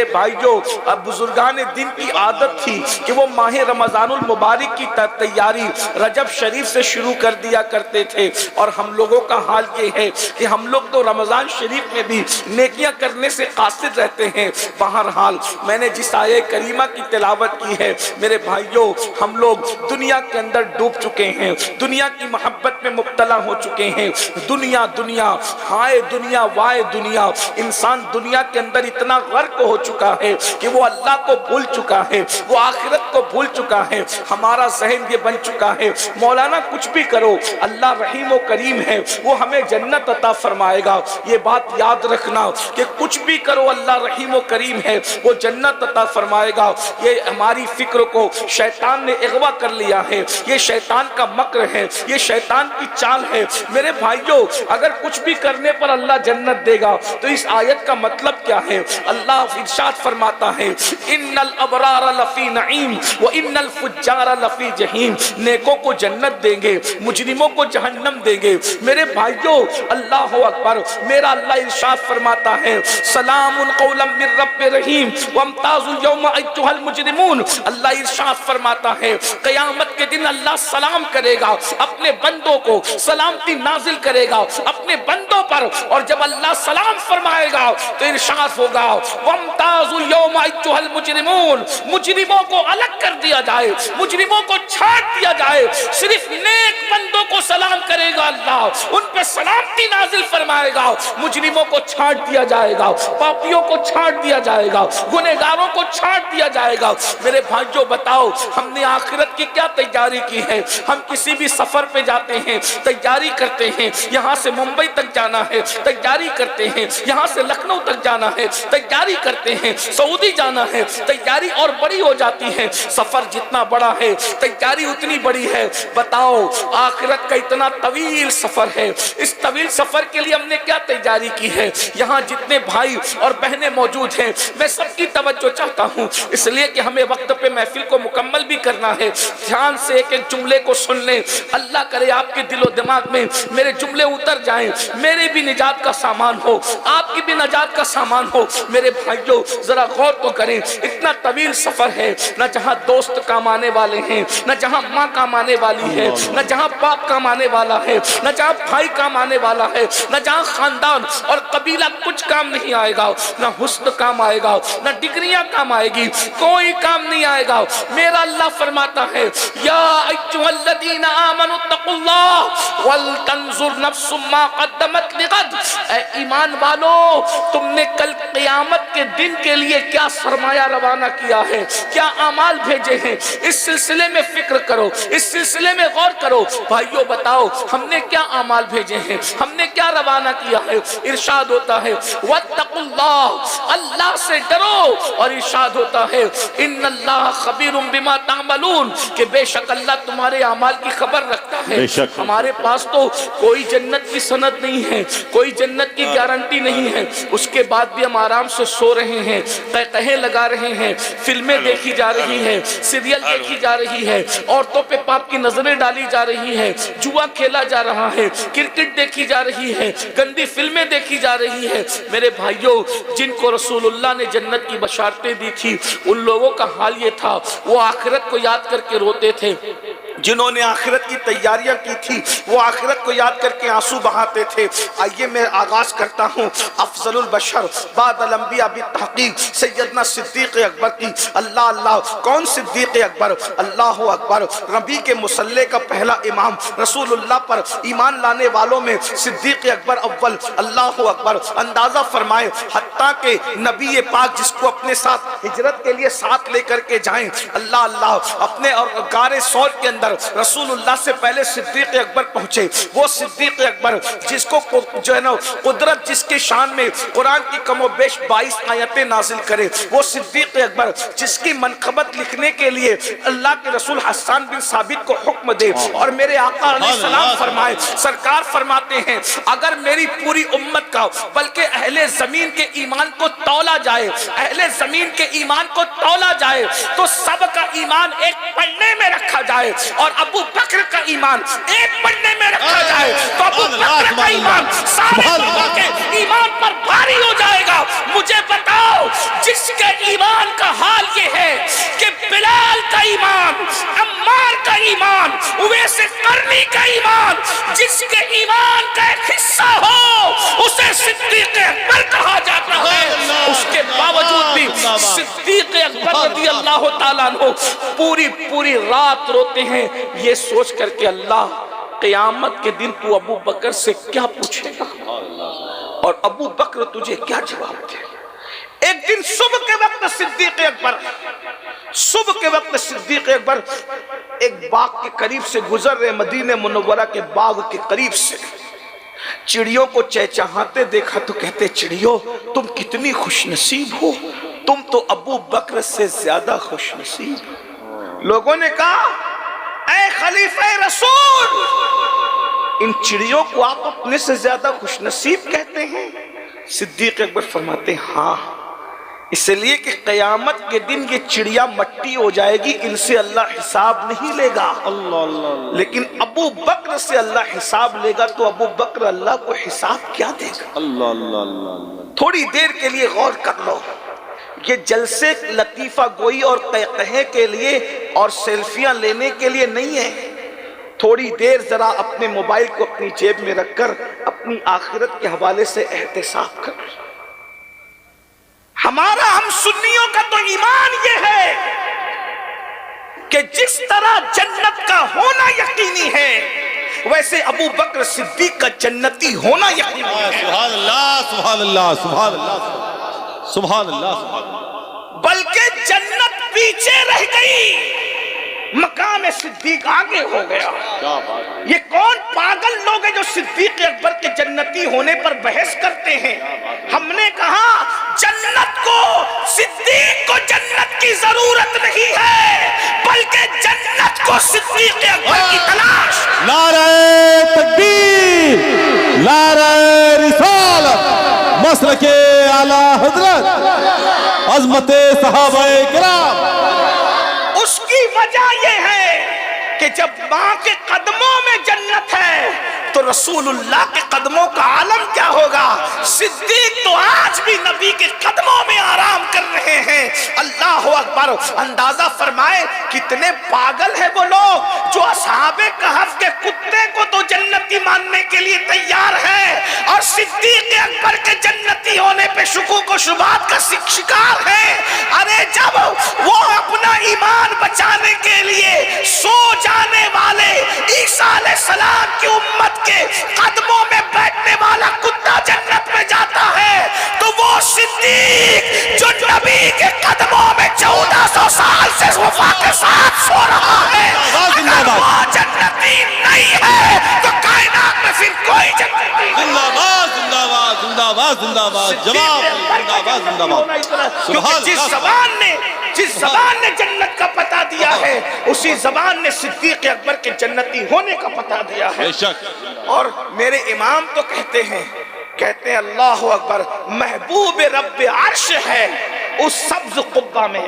میرے بھائیوں اب بزرگان دین کی عادت تھی کہ وہ ماہ رمضان المبارک کی تیاری رجب شریف سے شروع کر دیا کرتے تھے، اور ہم لوگوں کا حال یہ ہے کہ ہم لوگ تو رمضان شریف میں بھی نیکیاں کرنے سے قاصر رہتے ہیں۔ بہرحال میں نے جس آیہ کریمہ کی تلاوت کی ہے میرے بھائیوں، ہم لوگ دنیا کے اندر ڈوب چکے ہیں، دنیا کی محبت میں مبتلا ہو چکے ہیں۔ دنیا دنیا ہائے دنیا وائے دنیا، انسان دنیا کے اندر اتنا غرق ہو چکا ہے کہ وہ اللہ کو بھول چکا ہے، وہ آخرت کو بھول چکا ہے۔ ہمارا ذہن یہ بن چکا ہے مولانا کچھ بھی کرو اللہ رحیم و کریم ہے، وہ ہمیں جنت عطا فرمائے گا۔ یہ بات یاد رکھنا کہ کچھ بھی کرو اللہ رحیم و کریم ہے، وہ جنت عطا فرمائے گا۔ یہ ہماری فکر کو شیطان نے اغوا کر لیا ہے، یہ شیطان کا مکر ہے، یہ شیطان کی چال ہے۔ میرے بھائیوں اگر کچھ بھی کرنے پر اللہ جنت دے گا تو اس آیت کا مطلب کیا ہے؟ اللہ ارشاد فرماتا ہے ان الابرار لفی نعیم وان الفجار لفی جہیم، نیکوں کو جنت دیں گے، مجرموں کو جہنم دیں گے۔ میرے بھائیوں اللہ اکبر، میرا اللہ ارشاد فرماتا ہے سلام قولا من رب رحیم وامتازوا اليوم ایھا المجرمون۔ اللہ ارشاد فرماتا ہے قیامت کے دن اللہ سلام کرے گا اپنے بندوں کو، سلامتی نازل کرے گا اپنے بندوں پر، اور جب اللہ سلام فرمائے گا تو ارشاد ہوگا وامتازوا اليوم ایھا المجرمون، مجرموں کو الگ کر دیا جائے، مجرموں کو چھاٹ دیا جائے، صرف نیک بندوں کو سلام کرے گا اللہ، ان پہ سلامتی نازل فرمائے گا، مجرموں کو چھاٹ دیا جائے گا، پاپیوں کو چھاٹ دیا جائے گا، گنہگاروں کو چھاٹ دیا جائے گا۔ میرے بھائیوں بتاؤ ہم نے آخرت کی کیا تیاری کی ہے؟ ہم کسی بھی سفر پہ جاتے ہیں تیاری کرتے ہیں، یہاں سے ممبئی تک جانا ہے تیاری کرتے ہیں، یہاں سے لکھنؤ تک جانا ہے تیاری کرتے ہیں، سعودی جانا ہے تیاری اور بڑی ہو جاتی ہے، سفر جتنا بڑا ہے تیاری اتنی بڑی ہے۔ بتاؤ آخرت کا اتنا طویل سفر ہے، اس طویل سفر کے لیے ہم نے کیا تیاری کی ہے؟ یہاں جتنے بھائی اور بہنیں موجود ہیں میں سب کی توجہ چاہتا ہوں، اس لیے کہ ہمیں وقت پہ محفل کو مکمل بھی کرنا ہے۔ دھیان سے ایک ایک جملے کو سن لیں، اللہ کرے آپ کے دل و دماغ میں میرے جملے اتر جائیں، میرے بھی نجات کا سامان ہو، آپ کی بھی نجات کا سامان ہو۔ میرے بھائیوں ذرا غور تو کریں، اتنا طویل سفر ہے، نہ جہاں دوست کام آنے والے ہیں، نہ جہاں ماں کام آنے والی ہے، نہ جہاں باپ کام آنے والا ہے، نہ جہاں بھائی کام آنے والا ہے، نہ جہاں خاندان اور قبیلہ کچھ کام نہیں آئے گا، نہ حسن کام آئے گا، نہ ڈگریاں کام آئے گی، کوئی کام نہیں آئے گا۔ میرا اللہ فرماتا ہے یا ایھا الذین آمنوا اتقوا اللہ ولتنظر نفس ما قدمت لغد، اے ایمان والو تم نے کل قیامت کے دن کے لیے کیا سرمایہ روانہ کیا ہے، کیا اعمال بھیجے ہیں، اس سلسلے میں فکر کرو، اس سلسلے میں غور کرو۔ بھائیو بتاؤ ہم نے کیا اعمال بھیجے ہیں، ہم نے کیا روانہ کیا ہے؟ ارشاد ہوتا ہے واتقوا اللہ، اللہ سے ڈرو، اور ارشاد ہوتا ہے ان اللہ خبیر بما تعملون، کہ بے شک اللہ تمہارے اعمال کی خبر رکھتا ہے۔ ہمارے پاس تو کوئی جنت کی سند نہیں ہے، کوئی جنت کی گارنٹی نہیں ہے، اس کے بعد بھی ہم آرام سے سو رہے ہیں، قہقہے لگا رہے ہیں، فلمیں دیکھی جا رہی ہیں، سیریل دیکھی جا رہی ہے، عورتوں پہ پاپ کی نظریں ڈالی جا رہی ہے، جوا کھیلا جا رہا ہے، کرکٹ دیکھی جا رہی ہے، گندی فلمیں دیکھی جا رہی ہے۔ میرے بھائیوں جن کو رسول اللہ نے جنت کی بشارتیں دی تھی ان لوگوں کا حال یہ تھا، وہ آخرت کو یاد کر کے روتے تھے، جنہوں نے آخرت کی تیاریاں کی تھی وہ آخرت کو یاد کر کے آنسو بہاتے تھے۔ آئیے میں آغاز کرتا ہوں افضل البشر بعد الانبیاء بالتحقیق سیدنا صدیق اکبر کی۔ اللہ اللہ، کون صدیق اکبر؟ اللہ اکبر، نبی کے مصلی کا پہلا امام، رسول اللہ پر ایمان لانے والوں میں صدیق اکبر اول۔ اللہ اکبر، اندازہ فرمائے حتیٰ کہ نبی پاک جس کو اپنے ساتھ ہجرت کے لیے ساتھ لے کر کے جائیں، اللہ اللہ، اپنے اور غار ثور کے اندر رسول اللہ سے پہلے صدیق اکبر پہنچے۔ وہ صدیق اکبر جس کو جو ہے نا قدرت جس کے شان میں قرآن کی کم و بیش 22 آیتیں نازل کرے، وہ صدیق اکبر جس کی منقبت لکھنے کے لیے اللہ کے رسول حسان بن ثابت کو حکم دے، اور میرے آقا علیہ السلام فرمائے، سرکار فرماتے ہیں اگر میری پوری امت کا بلکہ اہل زمین کے ایمان کو تولا جائے, اہل زمین کے ایمان کو تولا جائے تو سب کا ایمان ایک پڑنے میں رکھا جائے اور ابو بکر کا ایمان ایک پڑنے میں رکھا جائے تو ابو بکر کا ایمان سارے لوگوں کے ایمان پر بھاری ہو جائے گا. مجھے بتاؤ جس کے ایمان کا حال یہ ہے کہ بلال کا ایمان, عمار کا ایمان, اویس قرنی کا ایمان, جس کے ایمان کا ایک حصہ ہو اسے صدیق اکبر کہا جاتا ہے, اس کے باوجود بھی صدیق اکبر رضی اللہ تعالیٰ عنہ پوری رات روتے ہیں یہ سوچ کر کے اللہ قیامت کے دن تو ابو بکر سے کیا پوچھے گا اور ابو بکر تجھے کیا جواب دے گا. ایک دن صبح کے وقت صدیق اکبر ایک باغ کے قریب سے گزر رہے, مدینہ منورہ کے باغ کے قریب سے چڑیوں کو چہچہاتے دیکھا تو کہتے چڑیوں تم کتنی خوش نصیب ہو, تم تو ابو بکر سے زیادہ خوش نصیب. لوگوں نے کہا اے خلیفہ رسول, ان چڑیوں کو آپ اپنے سے زیادہ خوش نصیب کہتے ہیں؟ صدیق اکبر فرماتے ہیں ہاں, اس لیے کہ قیامت کے دن یہ چڑیا مٹی ہو جائے گی, ان سے اللہ حساب نہیں لے گا. لیکن ابو بکر سے اللہ حساب لے گا تو ابو بکر اللہ کو حساب کیا دے گا. تھوڑی دیر کے لیے غور کر لو, یہ جلسے لطیفہ گوئی اور قہقہے کے لیے اور سیلفیاں لینے کے لیے نہیں ہے. تھوڑی دیر ذرا اپنے موبائل کو اپنی جیب میں رکھ کر اپنی آخرت کے حوالے سے احتساب کر. ہمارا ہم سنیوں کا تو ایمان یہ ہے کہ جس طرح جنت کا ہونا یقینی ہے ویسے ابو بکر صدیق کا جنتی ہونا یقینی ہے. سبحان اللہ سبحان اللہ سبحان اللہ سبحان اللہ. بلکہ جنت پیچھے رہ گئی, مقام صدیق آگے ہو گیا. یہ کون پاگل لوگ ہیں جو صدیق اکبر کے جنتی ہونے پر بحث کرتے ہیں؟ ہم نے کہا جنت کو, صدیق کو جنت کی ضرورت نہیں ہے بلکہ جنت کو صدیق اکبر کی تلاش. نعرہ تکبیر, نعرہ رسالت, مسلک اعلی حضرت, عظمت صحابہ کرام. اس کی وجہ یہ ہے کہ جب ماں کے قدموں میں جنت ہے تو رسول اللہ کے قدموں کا عالم کیا ہوگا. صدیق تو آج بھی نبی کے قدموں میں آرام کر رہے ہیں. اللہ اکبر. اندازہ فرمائے کتنے پاگل ہیں وہ لوگ جو اصحاب کہف کے کتے کو تو جنتی ماننے کے لیے تیار ہے اور صدیق اکبر کے جنتی ہونے پہ شکوک و شبہات کا شکار ہے. ارے جب وہ اپنا ایمان بچانے کے لیے سو جانے والے عیسیٰ علیہ السلام کی امت کے قدموں میں بیٹھنے والا کتا جنت میں جاتا ہے تو وہ صدیق جو نبی کے قدموں میں 1400 سال سے وفا کے ساتھ سو رہا ہے, اگر وہ جنتی نہیں ہے تو کائنات میں پھر کوئی جنتی نہیں. زندہ باد زندہ باد زندہ باد زندہ باد جواب زندہ باد زندہ باد. کیونکہ جس زبان نے جنت کا پتہ دیا ہے اسی زبان نے صدیق اکبر کے جنتی ہونے کا پتہ دیا ہے. بے شک. اور میرے امام تو کہتے ہیں اللہ اکبر, محبوب رب عرش ہے اس سبز قبہ میں,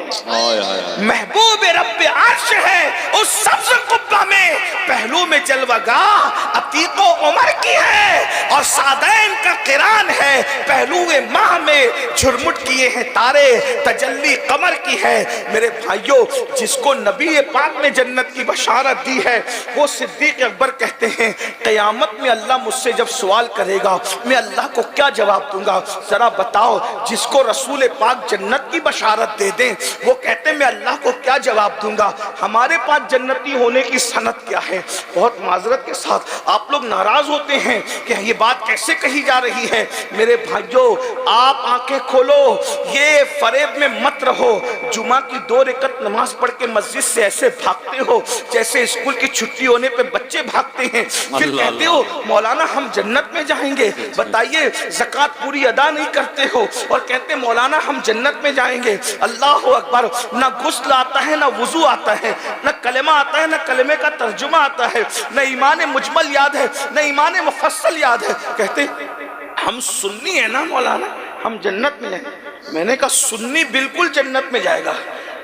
محبوب رب عرش ہے اس سبز قبہ میں, پہلو میں جلوہ گاہ عتیق و عمر کی ہے اور سعدین کا قران ہے, پہلو ماہ میں جھرمٹ کیے ہیں تارے, تجلی قمر کی ہے. میرے بھائیوں, جس کو نبی پاک نے جنت کی بشارت دی ہے وہ صدیق اکبر کہتے ہیں قیامت میں اللہ مجھ سے جب سوال کرے گا میں اللہ کو کیا جواب دوں گا. ذرا بتاؤ, جس کو رسول پاک جنت کی بشارت دے دیں وہ کہتے ہیں میں اللہ کو کیا جواب دوں گا. ہمارے پاس جنتی ہونے کی سند کیا ہے؟ بہت معذرت کے ساتھ آپ لوگ ناراض ہوتے ہیں کہ یہ بات کیسے کہی جا رہی ہے. میرے بھائیوں, آپ آنکھیں کھولو, یہ فریب میں مت رہو. جمعہ کی 2 رکعت نماز پڑھ کے مسجد سے ایسے بھاگتے ہو جیسے اسکول کی چھٹی ہونے پہ بچے بھاگتے ہیں, پھر کہتے ہو مولانا ہم جنت میں جائیں گے. بتائیے زکوٰۃ پوری ادا نہیں کرتے ہو اور کہتے مولانا ہم جنت میں جائیں گے. اللہ اکبر. نہ غسل آتا ہے, نہ وضو آتا ہے, نہ کلمہ آتا ہے, نہ کلمے کا ترجمہ آتا ہے, نہ ایمان مجمل یاد ہے, نہ ایمان مفصل یاد ہے. کہتے ہم سنی ہیں نا مولانا, ہم جنت میں جائیں گے. میں نے کہا سنی بالکل جنت میں جائے گا،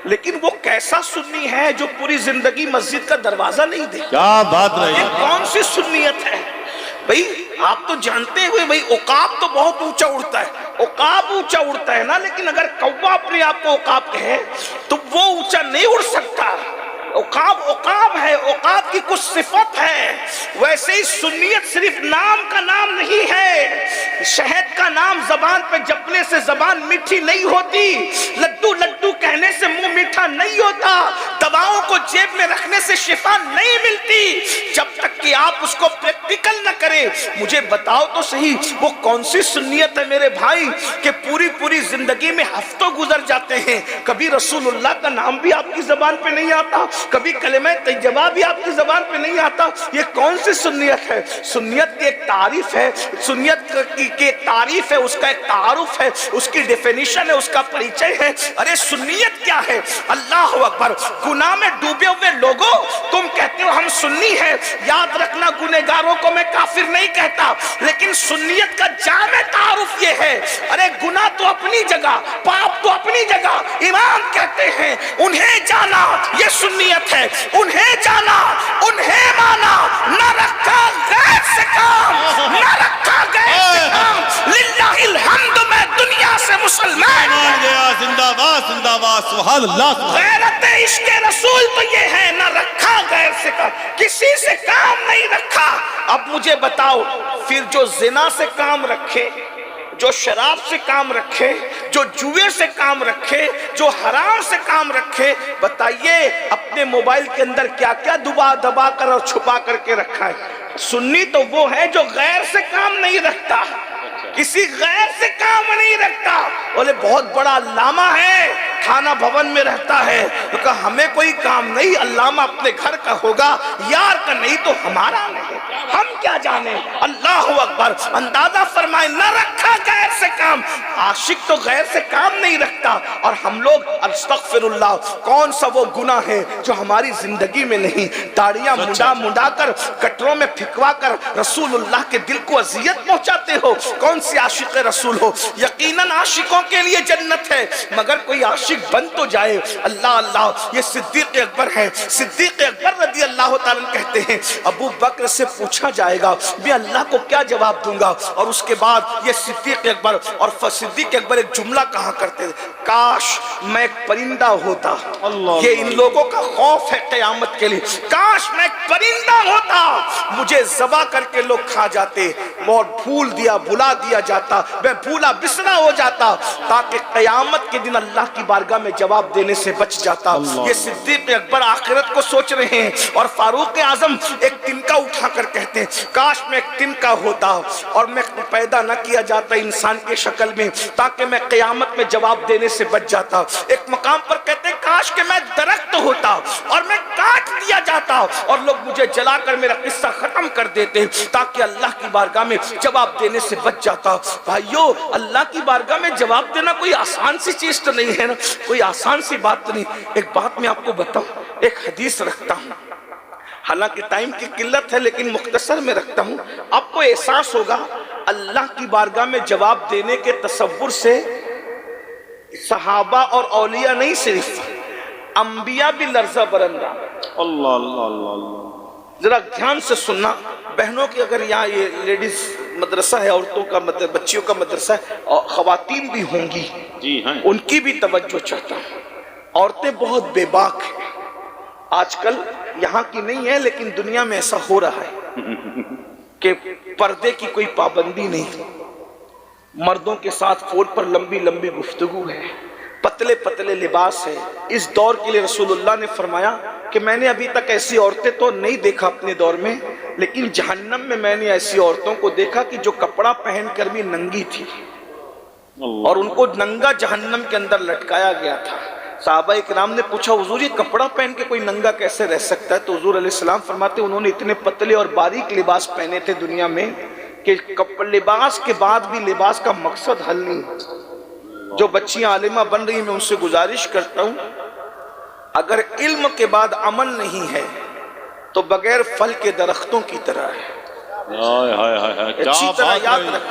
لیکن وہ کیسا سنی ہے جو پوری زندگی مسجد کا دروازہ نہیں دے؟ کیا بات رہی، یہ کون سی سنیت ہے بھئی؟ آپ تو جانتے ہوئے بھئی عقاب تو بہت اونچا اڑتا ہے، عقاب اونچا اڑتا ہے نا، لیکن اگر کوا اپنے آپ کو عقاب کہے تو وہ اونچا نہیں اڑ سکتا۔ عقاب عقاب ہے، عقاب کی کچھ صفت ہے۔ ویسے ہی سنیت صرف نام کا نام نہیں ہے، شہد کا نام زبان پہ جپنے سے زبان میٹھی نہیں ہوتی، لڈو لڈو کہنے سے منہ میٹھا نہیں ہوتا، دواؤں کو جیب میں رکھنے سے شفا نہیں ملتی جب تک کہ آپ اس کو پریکٹیکل نہ کریں۔ مجھے بتاؤ تو صحیح وہ کون سی سنیت ہے میرے بھائی کہ پوری زندگی میں ہفتوں گزر جاتے ہیں، کبھی رسول اللہ کا نام بھی آپ کی زبان پہ نہیں آتا، کبھی کلمہ طیبہ بھی آپ کی زبان پہ نہیں آتا؟ یہ کون سی سنیت ہے؟ سنیت کی ایک تعریف ہے، سنیت کی ایک تعریف ہے، اس کا ایک تعارف ہے، اس کی ڈیفینیشن ہے، اس کا پریچے ہے۔ ارے سنیت کیا ہے؟ اللہ اکبر! گناہ میں ڈوبے ہوئے لوگوں، تم کہتے ہو ہم سنی ہیں، یاد رکھنا گنہگاروں کو میں کافر نہیں کہتا، لیکن سنیت کا جامع تعارف یہ ہے۔ ارے گناہ تو اپنی جگہ، پاپ تو اپنی جگہ، امام کہتے ہیں انہیں جانا یہ سنیت ہے، انہیں جانا انہیں مانا، نہ رکھا غیر سے کام، نہ رکھا غیر سے کام۔ للہ الحمد میں دنیا سے مسلمان مان گیا، زندہ باد زندہ باد، سبحان اللہ۔ غیرت عشق رسول تو یہ ہے، نہ رکھا غیر سے کام، کسی سے کام نہیں رکھا۔ اب مجھے بتاؤ پھر جو زنا سے کام رکھے، جو شراب سے کام رکھے، جو جوئے سے کام رکھے، جو حرام سے کام رکھے، بتائیے اپنے موبائل کے اندر کیا کیا دبا دبا کر اور چھپا کر کے رکھا ہے۔ سنی تو وہ ہے جو غیر سے کام نہیں رکھتا، کسی غیر سے کام نہیں رکھتا۔ بولے بہت بڑا علامہ ہے، تھانہ بھون میں رہتا ہے، تو کہا ہمیں کوئی کام نہیں، علامہ اپنے گھر کا ہوگا، یار کا نہیں تو ہمارا نہیں، ہم کیا جانے۔ اللہ اکبر! اندازہ فرمائے نہ رکھا غیر سے کام۔ عاشق تو غیر سے کام نہیں رکھتا، اور ہم لوگ استغفر اللہ، کون سا وہ گناہ ہے جو ہماری زندگی میں نہیں؟ داڑیاں منڈا کر گٹروں میں پھکوا کر رسول اللہ کے دل کو اذیت پہنچاتے ہو۔ کون سی عاشق رسول ہو؟ یقیناً عاشقوں کے لیے جنت ہے، مگر کوئی عاشق بن تو جائے۔ اللہ اللہ! یہ صدیق اکبر ہے، صدیق اکبر رضی اللہ تعالیٰ کہتے ہیں ابو بکر سے پوچھا جائے گا میں اللہ کو کیا جواب دوں گا؟ اور اس کے بعد یہ صدیق اکبر اور صدیق اکبر ایک جملہ کہا کرتے تھے، کاش میں ایک پرندہ ہوتا۔ یہ ان لوگوں کا خوف ہے قیامت کے لیے، کاش میں ایک پرندہ ہوتا، مجھے ذبح کر کے لوگ کھا جاتے اور بھلا دیا جاتا، میں بھولا بسرا ہو جاتا، تاکہ قیامت کے دن اللہ کی بارگاہ میں جواب دینے سے بچ جاتا۔ یہ صدیق اکبر آخرت کو سوچ رہے ہیں، اور فاروق اعظم ایک تنکا اٹھا کر کہتے ہیں کاش میں ایک تنکا ہوتا اور میں پیدا نہ کیا جاتا انسان کے شکل میں، تاکہ میں قیامت میں جواب دینے سے بچ جاتا۔ ایک مقام پر کہتے ہیں کاش کہ میں درخت ہوتا اور میں کاٹ دیا جاتا اور لوگ مجھے جلا کر میرا قصہ ختم کر دیتے، تاکہ اللہ کی بارگاہ میں جواب دینے سے بچ جاتا۔ بھائیو، اللہ کی بارگاہ میں جواب دینا کوئی آسان سی چیز تو نہیں ہے نا، کوئی آسان سی بات تو نہیں۔ ایک بات میں آپ کو بتاؤں، ایک حدیث رکھتا ہوں، حالانکہ ٹائم کی قلت ہے لیکن مختصر میں رکھتا ہوں، آپ کو احساس ہوگا اللہ کی بارگاہ میں جواب دینے کے تصور سے صحابہ اور اولیاء نہیں، صرف انبیاء بھی لرزہ برندہ۔ اللہ اللہ اللہ اللہ، ذرا دھیان سے سننا بہنوں کی، اگر یہاں یہ لیڈیز مدرسہ ہے، عورتوں کا بچیوں کا مدرسہ ہے، اور خواتین بھی ہوں گی، جی ہاں، ان کی بھی توجہ چاہتا ہوں۔ عورتیں بہت بے باک ہیں آج کل، یہاں کی نہیں ہے لیکن دنیا میں ایسا ہو رہا ہے کہ پردے کی کوئی پابندی نہیں، مردوں کے ساتھ فون پر لمبی لمبی گفتگو ہے، پتلے پتلے لباس ہے۔ اس دور کے لیے رسول اللہ نے فرمایا کہ میں نے ابھی تک ایسی عورتیں تو نہیں دیکھا اپنے دور میں، لیکن جہنم میں میں نے ایسی عورتوں کو دیکھا کہ جو کپڑا پہن کر بھی ننگی تھی، اور ان کو ننگا جہنم کے اندر لٹکایا گیا تھا۔ صحابہ کرام نے پوچھا حضور یہ کپڑا پہن کے کوئی ننگا کیسے رہ سکتا ہے؟ تو حضور علیہ السلام فرماتے انہوں نے اتنے پتلے اور باریک لباس پہنے تھے دنیا میں کہ لباس کے بعد بھی لباس کا مقصد حل نہیں۔ جو بچیاں عالمہ بن رہی ہیں میں ان سے گزارش کرتا ہوں، اگر علم کے بعد عمل نہیں ہے تو بغیر پھل کے درختوں کی طرح ہے۔ اچھی طرح یاد رکھ،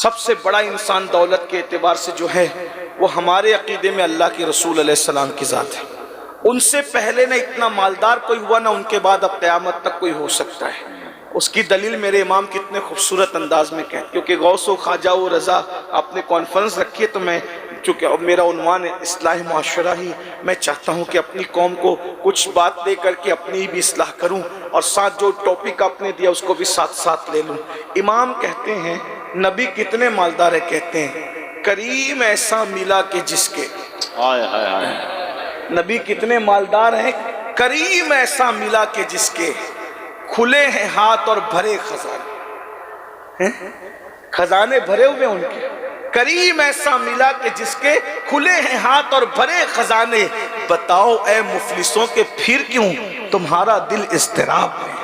سب سے بڑا انسان دولت کے اعتبار سے جو ہے وہ ہمارے عقیدے میں اللہ کے رسول علیہ السلام کی ذات ہے. ان سے پہلے نہ اتنا مالدار کوئی ہوا، نہ ان کے بعد اب قیامت تک کوئی ہو سکتا ہے. اس کی دلیل میرے امام کتنے خوبصورت انداز میں کہتے، کیونکہ غوث و خواجہ و رضا آپ نے کانفرنس رکھی ہے، تو میں چونکہ اب میرا عنوان ہے اصلاح معاشرہ ہی، میں چاہتا ہوں کہ اپنی قوم کو کچھ بات دے کر کے اپنی بھی اصلاح کروں، اور ساتھ جو ٹاپک آپ نے دیا اس کو بھی ساتھ ساتھ لے لوں. امام کہتے ہیں نبی کتنے مالدار ہے، کہتے ہیں کریم ایسا ملا کہ جس کے، نبی کتنے مالدار ہیں، کریم ایسا ملا کہ جس کے کھلے ہیں ہاتھ اور بھرے خزانے، خزانے بھرے ہوئے ان کے. کریم ایسا ملا کہ جس کے کھلے ہیں ہاتھ اور بھرے خزانے، بتاؤ اے مفلسوں کے پھر کیوں تمہارا دل اضطراب میں.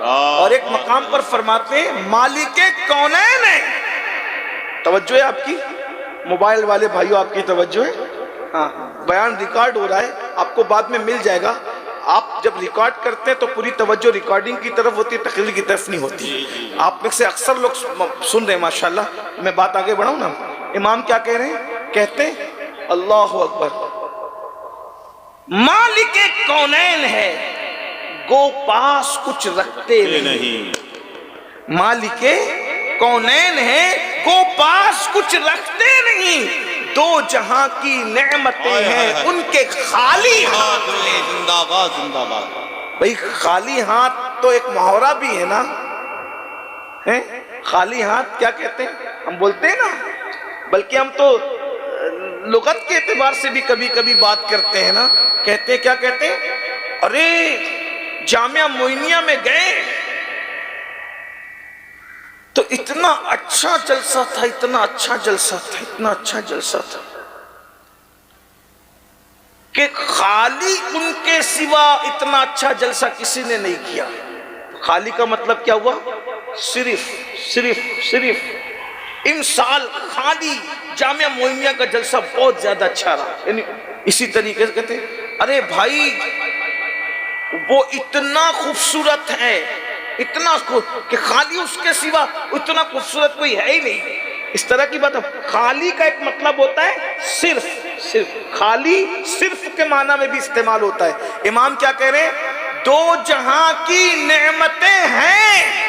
اور ایک مقام پر فرماتے ہیں مالک کونین ہے. توجہ ہے آپ کی، موبائل والے بھائیو آپ کی توجہ ہے. ہاں بیان ریکارڈ ہو رہا ہے، آپ کو بعد میں مل جائے گا. آپ جب ریکارڈ کرتے ہیں تو پوری توجہ ریکارڈنگ کی طرف ہوتی ہے، تقریر کی طرف نہیں ہوتی. آپ میں سے اکثر لوگ سن رہے ہیں ماشاءاللہ. میں بات آگے بڑھاؤں نا. امام کیا کہہ رہے ہیں؟ کہتے ہیں اللہ اکبر، مالک کونین ہے گو پاس کچھ رکھتے نہیں. مالک کونین ہے گو پاس کچھ رکھتے نہیں، دو جہاں کی نعمتیں ہیں ان کے خالی ہاتھ میں. زندہ باد زندہ باد. بھئی خالی ہاتھ تو ایک محاورہ بھی ہے نا. خالی ہاتھ کیا کہتے ہیں؟ ہم بولتے ہیں نا، بلکہ ہم تو لغت کے اعتبار سے بھی کبھی کبھی بات کرتے ہیں نا. کہتے ہیں، کیا کہتے ہیں؟ ارے جامعہ معینیہ میں گئے تو اتنا اچھا جلسہ تھا، اتنا اچھا جلسہ تھا، اتنا اچھا جلسہ تھا کہ خالی ان کے سوا اتنا اچھا جلسہ کسی نے نہیں کیا. خالی کا مطلب کیا ہوا؟ صرف صرف صرف امسال خالی جامعہ معینیہ کا جلسہ بہت زیادہ اچھا رہا. یعنی اسی طریقے سے کہتے ہیں ارے بھائی وہ اتنا خوبصورت ہے، اتنا کہ خالی اس کے سوا اتنا خوبصورت کوئی ہے ہی نہیں. اس طرح کی بات ہے. خالی کا ایک مطلب ہوتا ہے صرف صرف. خالی صرف کے معنی میں بھی استعمال ہوتا ہے. امام کیا کہہ رہے ہیں؟ دو جہاں کی نعمتیں ہیں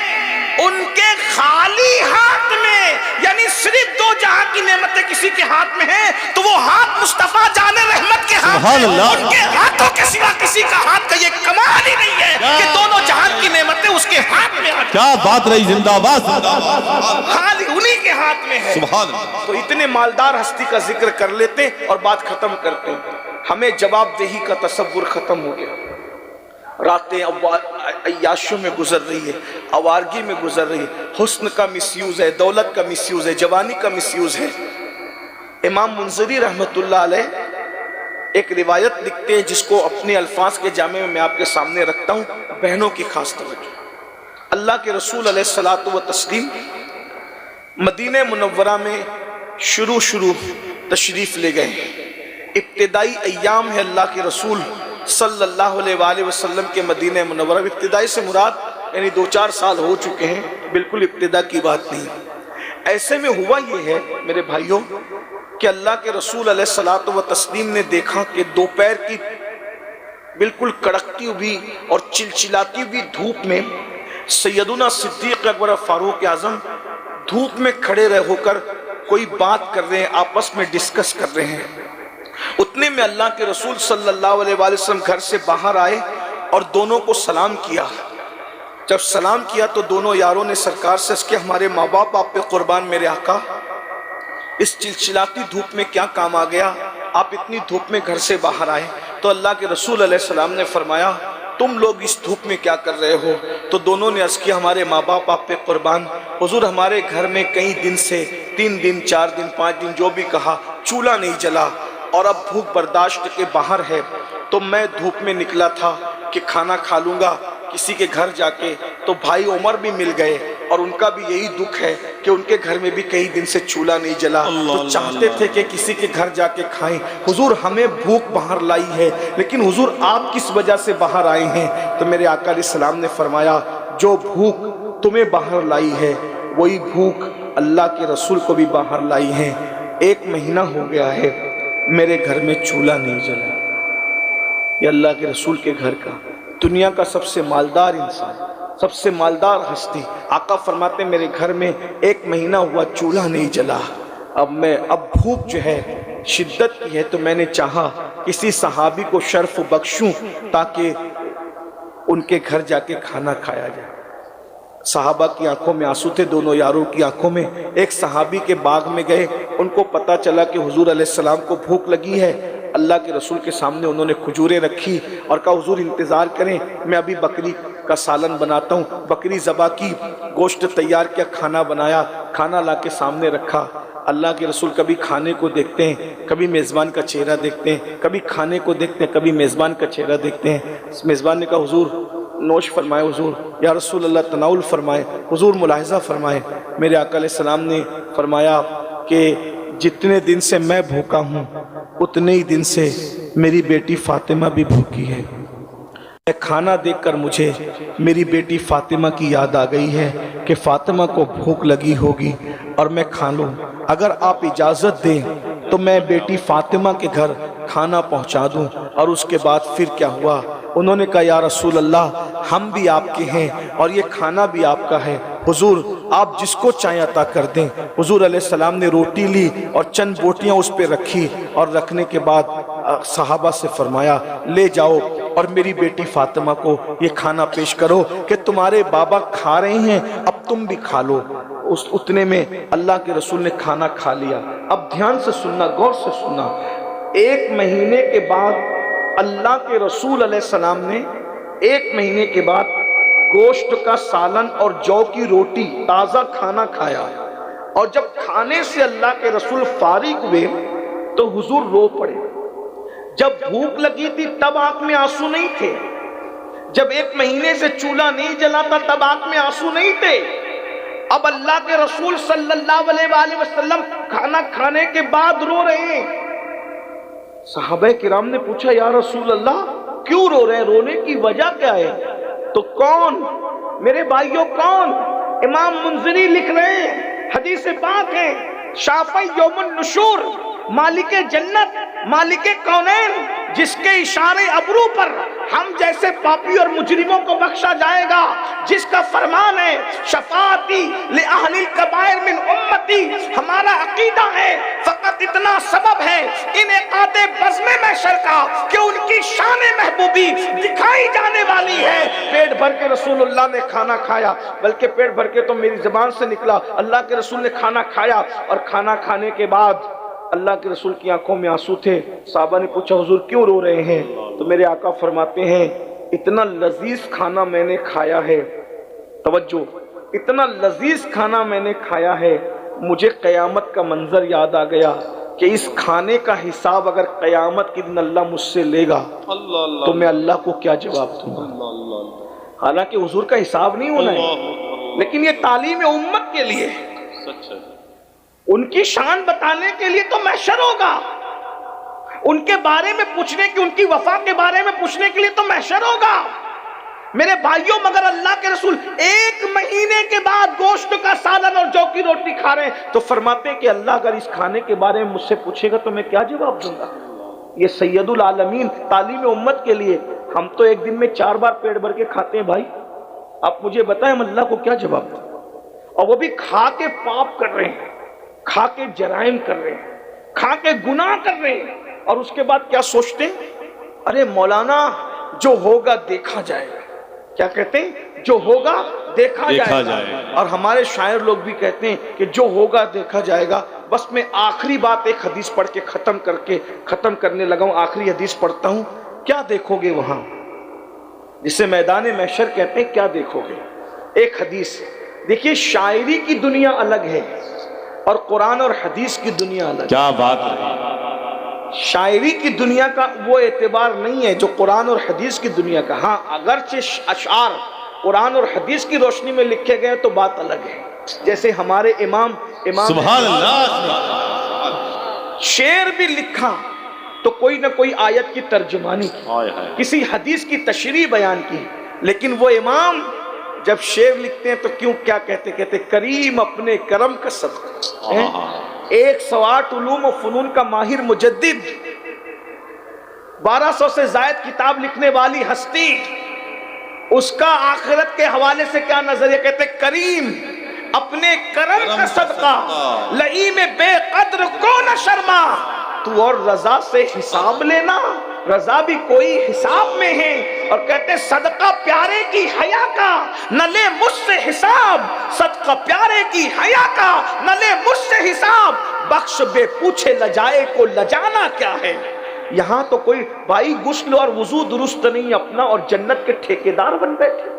ان کے خالی ہاتھ میں، یعنی صرف دو جہاں کی نعمتیں کسی کے ہاتھ میں ہیں تو وہ ہاتھ مصطفیٰ جان رحمت کے ہاتھ میں. ان کے ہاتھوں کے سوا کسی کا ہاتھ کا یہ کمال ہی نہیں ہے کہ دونوں جہان کی نعمتیں اس کے ہاتھ میں. کیا بات رہی، زندہ باد خالی انہی کے ہاتھ میں ہے. سبحان اللہ. تو اتنے مالدار ہستی کا ذکر کر لیتے اور بات ختم کرتے ہیں. ہمیں جواب دہی کا تصور ختم ہو گیا. راتیں عیاشیوں میں گزر رہی ہے، آوارگی میں گزر رہی ہے، حسن کا مس یوز ہے، دولت کا مس یوز ہے، جوانی کا مس یوز ہے. امام منذری رحمت اللہ علیہ ایک روایت لکھتے ہیں جس کو اپنے الفاظ کے جامع میں آپ کے سامنے رکھتا ہوں. بہنوں کی خاص توجہ. اللہ کے رسول علیہ الصلوۃ والتسلیم مدینہ منورہ میں شروع تشریف لے گئے. ابتدائی ایام ہے اللہ کے رسول صلی اللہ علیہ وآلہ وسلم کے مدینہ منورہ. ابتدائی سے مراد یعنی 2-4 سال ہو چکے ہیں، بالکل ابتدا کی بات نہیں. ایسے میں ہوا یہ ہے میرے بھائیوں کہ اللہ کے رسول علیہ الصلوۃ والتسلیم نے دیکھا کہ دوپہر کی بالکل کڑکتی ہوئی اور چلچلاتی ہوئی دھوپ میں سیدنا صدیق اکبر فاروق اعظم دھوپ میں کھڑے رہ ہو کر کوئی بات کر رہے ہیں، آپس میں ڈسکس کر رہے ہیں. اتنے میں اللہ کے رسول صلی اللہ علیہ وآلہ وسلم گھر سے باہر آئے اور دونوں کو سلام کیا. جب سلام کیا تو دونوں یاروں نے سرکار سے اس کے ہمارے ماں باپ آپ پہ قربان میرے آقا، اس چلچلاتی دھوپ میں کیا کام آ گیا، آپ اتنی دھوپ میں گھر سے باہر آئے. تو اللہ کے رسول علیہ السلام نے فرمایا تم لوگ اس دھوپ میں کیا کر رہے ہو؟ تو دونوں نے عرض کیا ہمارے ماں باپ آپ پہ قربان، حضور ہمارے گھر میں کئی دن سے 3 دن 4 دن 5 دن جو بھی کہا چولہا نہیں جلا اور اب بھوک برداشت کے باہر ہے. تو میں دھوپ میں نکلا تھا کہ کھانا کھا لوں گا کسی کے گھر جا کے. تو بھائی عمر بھی مل گئے اور ان کا بھی یہی دکھ ہے کہ ان کے گھر میں بھی کئی دن سے چولہا نہیں جلا. تو چاہتے تھے کہ کسی کے گھر جا کے کھائیں. حضور ہمیں بھوک باہر لائی ہے لیکن حضور آپ کس وجہ سے باہر آئے ہیں؟ تو میرے آقا علیہ السلام نے فرمایا جو بھوک تمہیں باہر لائی ہے وہی بھوک اللہ کے رسول کو بھی باہر لائی ہیں، 1 مہینہ ہو گیا ہے میرے گھر میں چولہا نہیں جلا۔ یہ اللہ کے رسول کے گھر کا، دنیا کا سب سے مالدار انسان، سب سے مالدار ہستی، آقا فرماتے ہیں میرے گھر میں 1 مہینہ ہوا چولہا نہیں جلا۔ اب بھوک جو ہے شدت کی ہے، تو میں نے چاہا کسی صحابی کو شرف بخشوں تاکہ ان کے گھر جا کے کھانا کھایا جائے۔ صحابہ کی آنکھوں میں آنسو تھے، دونوں یاروں کی آنکھوں میں۔ ایک صحابی کے باغ میں گئے، ان کو پتا چلا کہ حضور علیہ السلام کو بھوک لگی ہے۔ اللہ کے رسول کے سامنے انہوں نے کھجوریں رکھی اور کہا حضور انتظار کریں، میں ابھی بکری کا سالن بناتا ہوں۔ بکری ذبح کی، گوشت تیار کیا، کھانا بنایا، کھانا لا کے سامنے رکھا۔ اللہ کے رسول کبھی کھانے کو دیکھتے ہیں، کبھی میزبان کا چہرہ دیکھتے ہیں، کبھی کھانے کو دیکھتے ہیں، کبھی میزبان کا چہرہ دیکھتے ہیں۔ میزبان نے کہا حضور نوش فرمائے، حضور یا رسول اللہ تناول فرمائے، حضور ملاحظہ فرمائے۔ میرے آقا علیہ السلام نے فرمایا کہ جتنے دن سے میں بھوکا ہوں اتنے ہی دن سے میری بیٹی فاطمہ بھی بھوکی ہے۔ کھانا دیکھ کر مجھے میری بیٹی فاطمہ کی یاد آ گئی ہے کہ فاطمہ کو بھوک لگی ہوگی اور میں کھا لوں۔ اگر آپ اجازت دیں تو میں بیٹی فاطمہ کے گھر کھانا پہنچا دوں۔ اور اس کے بعد پھر کیا ہوا، انہوں نے کہا یا رسول اللہ ہم بھی آپ کے ہیں اور یہ کھانا بھی آپ کا ہے، حضور آپ جس کو چاہیں عطا کر دیں۔ حضور علیہ السلام نے روٹی لی اور چند بوٹیاں اس پہ رکھی، اور رکھنے کے بعد صحابہ سے فرمایا لے جاؤ اور میری بیٹی فاطمہ کو یہ کھانا پیش کرو کہ تمہارے بابا کھا رہے ہیں، اب تم بھی کھا لو۔ اس اتنے میں اللہ کے رسول نے کھانا کھا لیا۔ اب دھیان سے سننا، غور سے سننا، 1 مہینے کے بعد اللہ کے رسول علیہ السلام نے 1 مہینے کے بعد گوشت کا سالن اور جو کی روٹی تازہ کھانا کھایا، اور جب کھانے سے اللہ کے رسول فارغ ہوئے تو حضور رو پڑے۔ جب بھوک لگی تھی تب آنکھ میں آنسو نہیں تھے، جب 1 مہینے سے چولہا نہیں جلا تھا تب آنکھ میں آنسو نہیں تھے۔ اب اللہ کے رسول صلی اللہ علیہ وآلہ وسلم کھانا کھانے کے بعد رو رہے ہیں۔ صحابہ کرام نے پوچھا یا رسول اللہ کیوں رو رہے ہیں، رونے کی وجہ کیا ہے؟ تو کون میرے بھائیوں، کون؟ امام منذری لکھ رہے ہیں، حدیث پاک ہے، شافع یوم النشور، مالک جنت، مالک کونین، جس کے اشارے ابرو پر ہم جیسے پاپی اور مجرموں کو بخشا جائے گا، جس کا فرمان ہے شفاعتی لأہل الکبائر من امتی، ہمارا عقیدہ ہے فقط اتنا سبب ہے انعقاد بزم محشر کا کہ ان کی شان محبوبی دکھائی جانے والی ہے۔ پیٹ بھر کے رسول اللہ نے کھانا کھایا، بلکہ پیٹ بھر کے تو میری زبان سے نکلا، اللہ کے رسول نے کھانا کھایا، اور کھانا کھانے کے بعد اللہ کے رسول کی آنکھوں میں آنسو تھے۔ صحابہ نے پوچھا حضور کیوں رو رہے ہیں؟ تو میرے آقا فرماتے ہیں اتنا لذیذ کھانا میں نے کھایا ہے، توجہ، اتنا لذیذ کھانا میں نے کھایا ہے، مجھے قیامت کا منظر یاد آ گیا کہ اس کھانے کا حساب اگر قیامت کے دن اللہ مجھ سے لے گا تو میں اللہ کو کیا جواب دوں گا۔ حالانکہ حضور کا حساب نہیں ہونا ہے، لیکن یہ تعلیم امت کے لیے، ان کی شان بتانے کے لیے تو محشر ہوگا، ان کے بارے میں پوچھنے کی، ان کی وفا کے بارے میں پوچھنے کے لیے تو محشر ہوگا۔ میرے بھائیوں مگر اللہ کے رسول 1 مہینے کے بعد گوشت کا سالن اور جو کی روٹی کھا رہے ہیں، تو فرماتے ہیں کہ اللہ اگر اس کھانے کے بارے میں مجھ سے پوچھے گا تو میں کیا جواب دوں گا؟ یہ سید العالمین تعلیم امت کے لیے، ہم تو ایک دن میں 4 بار پیٹ بھر کے کھاتے ہیں بھائی، آپ مجھے بتائیں ہم اللہ کو کیا جواب دیں؟ اور وہ بھی کھا کے پاپ کر رہے ہیں، کھا کے جرائم کر رہے ہیں، کھا کے گناہ کر رہے ہیں، اور اس کے بعد کیا سوچتے ہیں؟ ارے مولانا جو ہوگا دیکھا جائے گا، کیا کہتے ہیں؟ جو ہوگا دیکھا جائے گا۔ اور ہمارے شاعر لوگ بھی کہتے ہیں کہ جو ہوگا دیکھا جائے گا۔ بس میں آخری بات ایک حدیث پڑھ کے ختم کرنے لگا ہوں، آخری حدیث پڑھتا ہوں۔ کیا دیکھو گے وہاں جسے میدان محشر کہتے ہیں؟ کیا دیکھو گے؟ ایک حدیث دیکھیے، شاعری کی دنیا الگ ہے اور قرآن اور حدیث کی دنیا الگ ہے۔ کیا بات ہے! شاعری کی دنیا کا وہ اعتبار نہیں ہے جو قرآن اور حدیث کی دنیا کا۔ ہاں اگرچہ اشعار قرآن اور حدیث کی روشنی میں لکھے گئے تو بات الگ ہے۔ جیسے ہمارے امام سبحان اللہ، شعر بھی لکھا تو کوئی نہ کوئی آیت کی ترجمانی کی، کسی حدیث کی تشریح بیان کی، لیکن وہ امام جب شعر لکھتے ہیں تو کیوں کیا کہتے کریم اپنے کرم کا صدقہ. 108 علوم و فنون کا ماہر مجدد، 1200 سے زائد کتاب لکھنے والی ہستی، اس کا آخرت کے حوالے سے کیا نظریہ؟ کہتے کریم اپنے کرم کا صدقہ لئیم بے قدر کو نہ شرما. تو اور رضا سے حساب لینا، رضا بھی کوئی حساب میں ہے. اور کہتے صدقہ پیارے کی حیا کا نہ لے مجھ سے حساب، صدقہ پیارے کی حیا کا نہ لے مجھ سے حساب. بخش بے پوچھے لجائے کو لجانا کیا ہے. یہاں تو کوئی بھائی غسل اور وضو درست نہیں اپنا اور جنت کے ٹھیکیدار بن بیٹھے.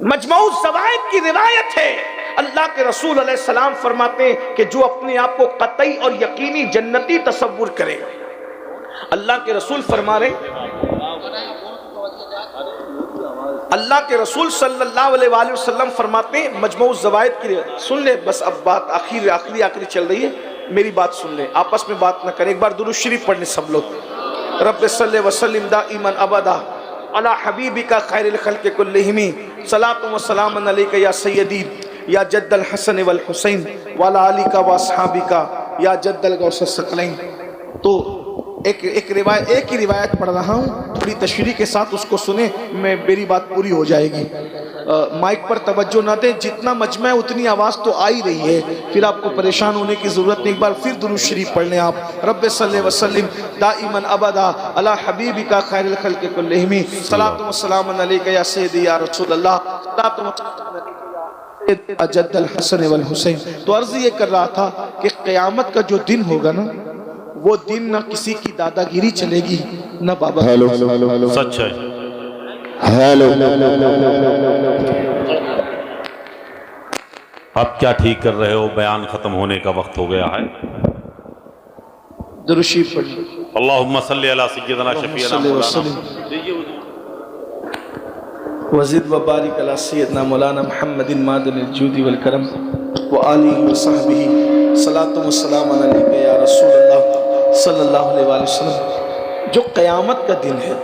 مجموع الزوائد کی روایت ہے، اللہ کے رسول علیہ السلام فرماتے ہیں کہ جو اپنے آپ کو قطعی اور یقینی جنتی تصور کرے، اللہ کے رسول فرما رہے، اللہ کے رسول صلی اللہ علیہ وآلہ وسلم فرماتے ہیں، مجموع الزوائد کی سن لے. بس اب بات آخری چل رہی ہے، میری بات سن لیں، آپس میں بات نہ کریں. ایک بار درود شریف پڑھنے سب لوگ. رب صلی وسلم دائما ابدا علی حبیبک خیر الخلق کلہم صلاۃ و سلام علیک یا سیدی یا جد الحسن والحسین وعلی آلک و اصحابک یا جد الغوث الثقلین. تو ایک ہی روایت پڑھ رہا ہوں، تھوڑی تشریح کے ساتھ اس کو سنیں، میری بات پوری ہو جائے گی. مائک پر توجہ نہ دیں، جتنا مجمع ہے اتنی آواز تو آ ہی رہی ہے، پھر آپ کو پریشان ہونے کی ضرورت نہیں. ایک بار پھر درود شریف پڑھ لیں آپ. رب صلی وسلم دائما ابدا علی حبیبک خیر الخلق کلہم صلاۃ و سلام علیک یا سیدی یا رسول اللہ صلاۃ و جد الحسن والحسین. تو عرض یہ کر رہا تھا کہ قیامت کا جو دن ہوگا نا، وہ دن نہ کسی کی دادا گیری چلے گی نہ بابا. سچ ہے. اب کیا ٹھیک کر رہے ہو، بیان ختم ہونے کا وقت ہو گیا ہے. درود شریف پڑھیں. اللہم صلی علی سیدنا شفیعنا مولانا وزد و بارک علی سیدنا مولانا محمد معدن الجود والکرم وآلہ وصحبہ صلاۃ و سلام علیک یا رسول اللہ صلی اللہ علیہ وآلہ وسلم. جو قیامت کا دن ہے،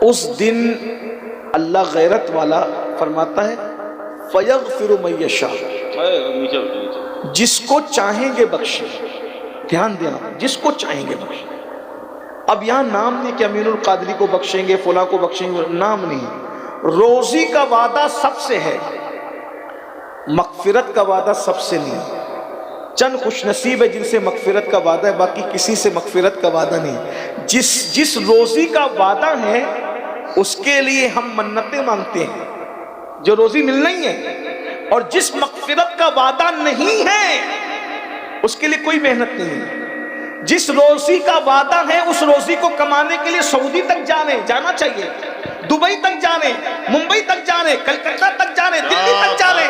اس دن اللہ غیرت والا فرماتا ہے فَيَغْفِرُ مَن يَشَاءُ، جس کو چاہیں گے بخشیں. دھیان دینا، جس کو چاہیں گے بخشیں. اب یہاں نام نہیں کہ امین القادری کو بخشیں گے، فلاں کو بخشیں گے، نام نہیں. روزی کا وعدہ سب سے ہے، مغفرت کا وعدہ سب سے نہیں. چند خوش نصیب ہے جن سے مغفرت کا وعدہ ہے، باقی کسی سے مغفرت کا وعدہ نہیں. جس روزی کا وعدہ ہے اس کے لیے ہم منتیں مانگتے ہیں، جو روزی ملنا ہی ہے. اور جس مغفرت کا وعدہ نہیں ہے اس کے لیے کوئی محنت نہیں ہے. جس روزی کا وعدہ ہے اس روزی کو کمانے کے لیے سعودی تک جانا چاہیے، دبئی تک جانے، ممبئی تک جانے، کلکتہ تک جانے، دلی تک جانے.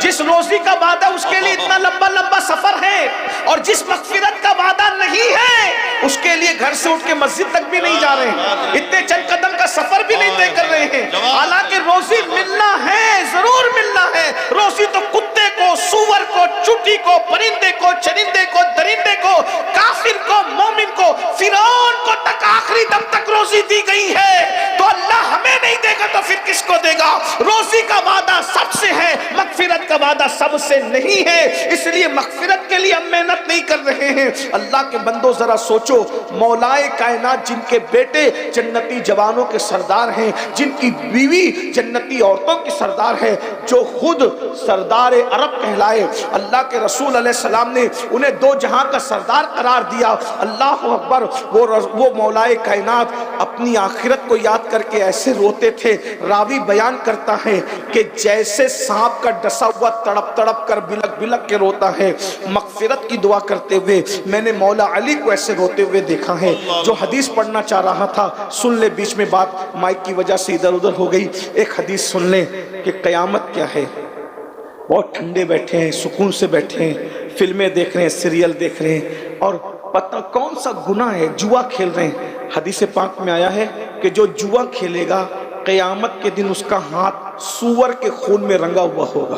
جس روزی کا وعدہ اس کے لیے اتنا لمبا سفر ہے. اور جس مغفرت کا وعدہ نہیں ہے اس کے لیے گھر سے اٹھ کے مسجد تک بھی نہیں جا رہے ہیں، اتنے چند قدم کا سفر بھی نہیں طے کر رہے ہیں. حالانکہ روزی ملنا ہے، ضرور ملنا ہے. روزی تو کتے کو، سور کو، چوٹی کو، پرندے کو، چرندے کو، درندے کو، کافر کو، مومن کو، فرعون کو تک آخری دم تک روزی دی گئی ہے. تو اللہ ہمیں نہیں دے گا تو پھر کس کو دے گا؟ روزی کا وعدہ سب سے ہے، مغفرت کا وعدہ سب سے نہیں ہے. اس لیے مغفرت کے لیے ہم محنت نہیں کر رہے ہیں. اللہ کے بندو ذرا سوچو، مولائے کائنات جن کے بیٹے جنتی جوانوں کے سردار ہیں، جن کی بیوی جنتی عورتوں کی سردار ہے، جو خود سردار عرب کہلائے، اللہ کے رسول علیہ السلام نے انہیں دو جہاں کا سردار قرار دیا. اللہ اکبر. وہ مولائے کائنات اپنی آخرت کو یاد کر کے ایسے روتے تھے. راوی بیان کرتا ہے کہ جیسے سانپ کا ڈسا ہوا تڑپ تڑپ کر بلک بلک کے روتا ہے مغفرت کی دعا کرتے ہوئے. میں نے مولا علی کو ایسے روتے ہوئے دیکھا ہے. جو حدیث پڑھنا چاہ رہا تھا سن لے، بیچ میں بات مائک کی وجہ سے ادھر ادھر ہو گئی. ایک حدیث سن لیں کہ قیامت کیا ہے. بہت ٹھنڈے بیٹھے ہیں، سکون سے بیٹھے ہیں، فلمیں دیکھ رہے ہیں، سیریل دیکھ رہے ہیں، اور پتہ کون سا گناہ ہے، جوا کھیل رہے ہیں. حدیث پاک میں آیا ہے کہ جو جوا کھیلے گا قیامت کے دن اس کا ہاتھ سور کے خون میں رنگا ہوا ہوگا.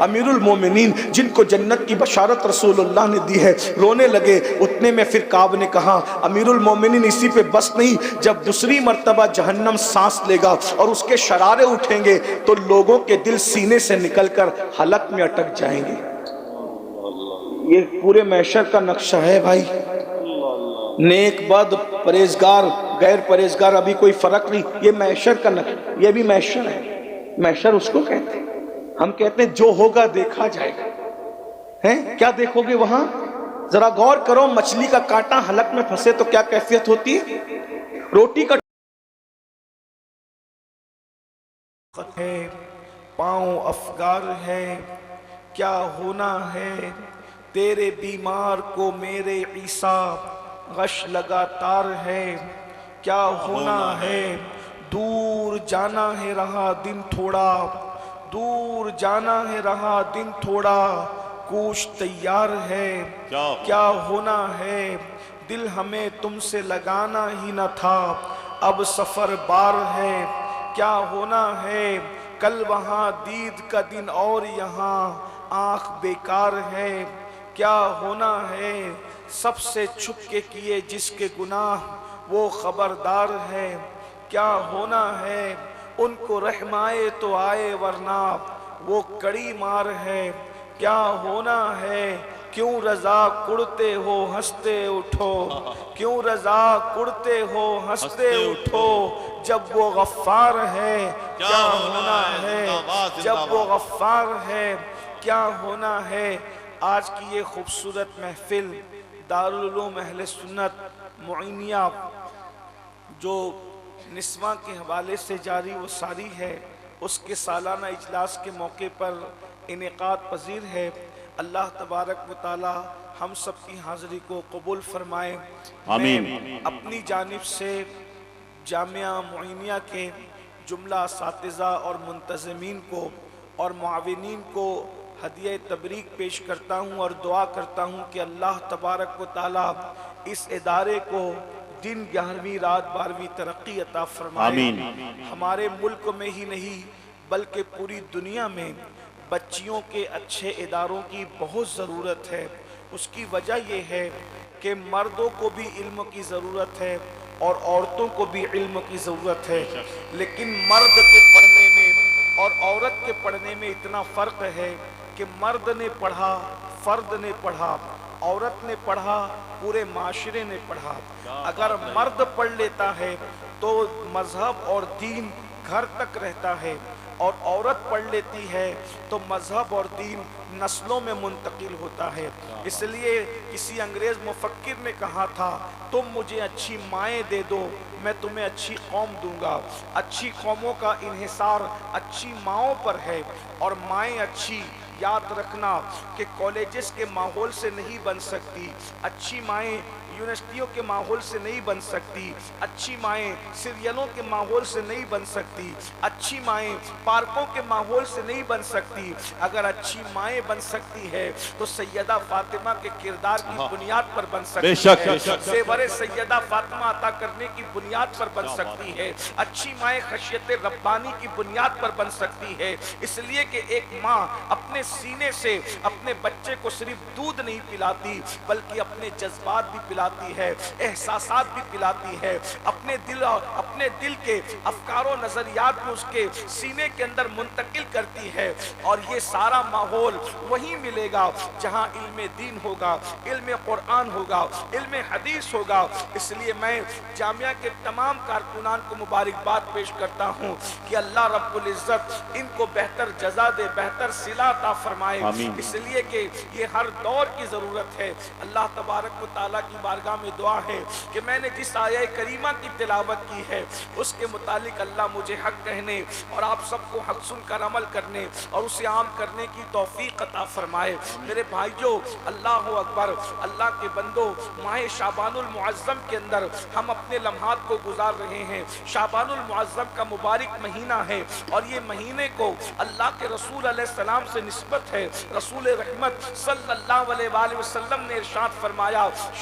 امیر المومنین جن کو جنت کی بشارت رسول اللہ نے دی ہے رونے لگے۔ اتنے میں پھر کعب نے کہا امیر المومنین اسی پہ بس نہیں، جب دوسری مرتبہ جہنم سانس لے گا اور اس کے شرارے اٹھیں گے تو لوگوں کے دل سینے سے نکل کر حلق میں اٹک جائیں گے۔ یہ پورے محشر کا نقشہ ہے بھائی، نیک بد پرہیزگار غیر پرہیزگار ابھی کوئی فرق نہیں، یہ محشر کا نقشہ، یہ بھی محشر ہے۔ محشر اس کو کہتے ہیں، ہم کہتے ہیں جو ہوگا دیکھا جائے گا۔ ہیں کیا دیکھو گے وہاں؟ ذرا غور کرو، مچھلی کا کانٹا حلق میں پھنسے تو کیا کیفیت ہوتی ہے؟ روٹی کا ہے، پاؤں افگار ہے، کیا ہونا ہے تیرے بیمار کو میرے عیسیٰ، غش لگاتار ہے، کیا ہونا ہے دور جانا ہے رہا دن تھوڑا، دور جانا ہے رہا دن تھوڑا، کوش تیار ہے، کیا ہونا ہے دل ہمیں تم سے لگانا ہی نہ تھا، اب سفر بار ہے، کیا ہونا ہے کل وہاں دید کا دن اور یہاں آنکھ بیکار ہے، کیا ہونا ہے سب سے چھپ کے کیے جس کے گناہ وہ خبردار ہے، کیا ہونا ہے ان کو رحم آئے تو آئے ورنہ وہ کڑی مار ہے، کیا ہونا ہے کیوں رضا کڑتے ہو ہنستے اٹھو، کیوں رضا کڑتے ہو ہنستے اٹھو، جب وہ غفار ہے کیا ہونا ہے، جب وہ غفار ہے کیا ہونا ہے۔ آج کی یہ خوبصورت محفل دارالعلوم اہل سنت معینیہ جو نسواں کے حوالے سے جاری و ساری ہے، اس کے سالانہ اجلاس کے موقع پر انعقاد پذیر ہے۔ اللہ تبارک و تعالی ہم سب کی حاضری کو قبول فرمائے۔ آمین۔ میں اپنی جانب سے جامعہ معینیہ کے جملہ اساتذہ اور منتظمین کو اور معاونین کو ہدیہ تبریک پیش کرتا ہوں اور دعا کرتا ہوں کہ اللہ تبارک و تعالی اس ادارے کو دن 11ویں رات 12ویں ترقی عطا فرمائے۔ آمین۔ ہمارے ملک میں ہی نہیں بلکہ پوری دنیا میں بچیوں کے اچھے اداروں کی بہت ضرورت ہے۔ اس کی وجہ یہ ہے کہ مردوں کو بھی علم کی ضرورت ہے اور عورتوں کو بھی علم کی ضرورت ہے، لیکن مرد کے پڑھنے میں اور عورت کے پڑھنے میں اتنا فرق ہے کہ مرد نے پڑھا، فرد نے پڑھا، عورت نے پڑھا، پورے معاشرے نے پڑھا۔ اگر مرد پڑھ لیتا ہے تو مذہب اور دین گھر تک رہتا ہے، اور عورت پڑھ لیتی ہے تو مذہب اور دین نسلوں میں منتقل ہوتا ہے۔ اس لیے کسی انگریز مفکر نے کہا تھا تم مجھے اچھی مائیں دے دو میں تمہیں اچھی قوم دوں گا۔ اچھی قوموں کا انحصار اچھی ماؤں پر ہے، اور مائیں اچھی یاد رکھنا کہ کالجز کے ماحول سے نہیں بن سکتی، اچھی مائیں یونیورسٹیوں کے ماحول سے نہیں بن سکتی، اچھی مائیں سیریلوں کے ماحول سے نہیں بن سکتی، اچھی مائیں پارکوں کے ماحول سے نہیں بن سکتی۔ اگر اچھی مائیں بن سکتی ہے تو سیدہ فاطمہ کے کردار کی بنیاد پر بن سکتی ہے، زیور سیدہ فاطمہ عطا کرنے کی بنیاد پر بن سکتی ہے، اچھی مائیں خشیت ربانی کی بنیاد پر بن سکتی ہے۔ اس لیے کہ ایک ماں اپنے سینے سے اپنے بچے کو صرف دودھ نہیں پلاتی بلکہ اپنے جذبات بھی پلاتی ہے، احساسات بھی پلاتی ہے، اپنے دل کے افکار و نظریات کو اس کے سینے کے اندر منتقل کرتی ہے، اور یہ سارا ماحول وہی ملے گا جہاں علم دین ہوگا، علم قرآن ہوگا، علم حدیث ہوگا۔ اس لیے میں جامعہ کے تمام کارکنان کو مبارکباد پیش کرتا ہوں کہ اللہ رب العزت ان کو بہتر جزا دے، بہتر صلہ عطا فرمائے، اس لیے کہ یہ ہر دور کی ضرورت ہے۔ اللہ تبارک و تعالیٰ کی بارگاہ میں دعا ہے کہ میں نے جس آیہ کریمہ کی تلاوت کی ہے اس کے متعلق اللہ مجھے حق کہنے اور آپ سب کو حق سن کر عمل کرنے اور اسے عام کرنے کی توفیق عطا فرمائے۔ میرے بھائیوں، اللہ اکبر، اللہ کے بندوں، ماہ شعبان المعظم کے اندر ہم اپنے لمحات کو گزار رہے ہیں۔ شعبان المعظم کا مبارک مہینہ ہے اور یہ مہینے کو اللہ کے رسول علیہ السلام سے نسبت ہے۔ رسول رحمت صلی اللہ علیہ وآلہ وسلم نے ارشاد فرمایا